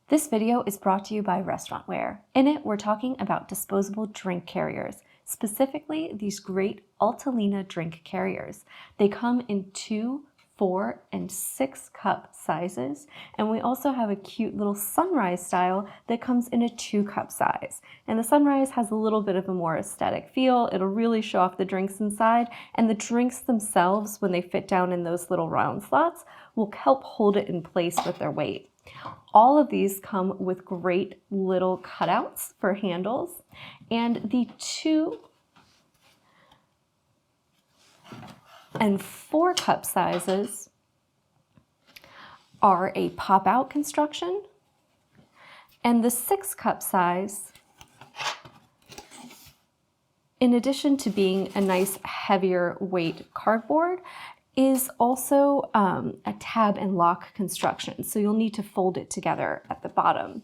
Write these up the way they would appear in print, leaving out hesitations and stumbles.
This video is brought to you by Restaurantware. In it, we're talking about disposable drink carriers, specifically these great Altalena drink carriers. They come in 2, 4, and 6 cup sizes, and we also have a cute little sunrise style that comes in a 2 cup size. And the sunrise has a little bit of a more aesthetic feel. It'll really show off the drinks inside, and the drinks themselves, when they fit down in those little round slots, will help hold it in place with their weight. All of these come with great little cutouts for handles, and the 2 and 4 cup sizes are a pop-out construction, and the 6 cup size, in addition to being a nice heavier weight cardboard, is also a tab and lock construction, so you'll need to fold it together at the bottom.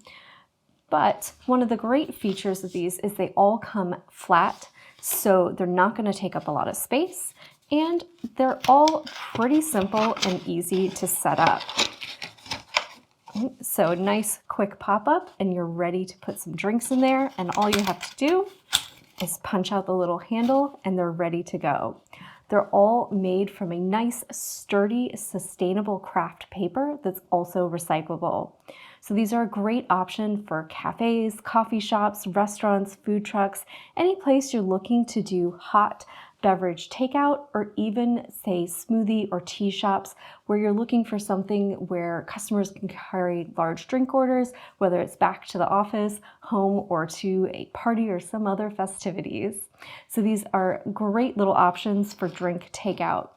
But one of the great features of these is they all come flat, so they're not going to take up a lot of space, and they're all pretty simple and easy to set up. So a nice quick pop-up, and you're ready to put some drinks in there, and all you have to do is punch out the little handle and they're ready to go. They're all made from a nice, sturdy, sustainable craft paper that's also recyclable. So these are a great option for cafes, coffee shops, restaurants, food trucks, any place you're looking to do hot beverage takeout, or even say smoothie or tea shops where you're looking for something where customers can carry large drink orders, whether it's back to the office, home, or to a party or some other festivities. So these are great little options for drink takeout.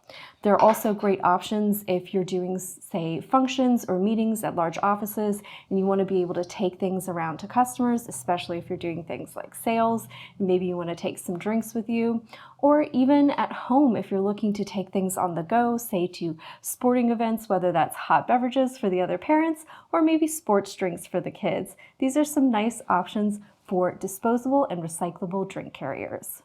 They're also great options if you're doing, say, functions or meetings at large offices and you want to be able to take things around to customers, especially if you're doing things like sales, and maybe you want to take some drinks with you, or even at home if you're looking to take things on the go, say to sporting events, whether that's hot beverages for the other parents or maybe sports drinks for the kids. These are some nice options for disposable and recyclable drink carriers.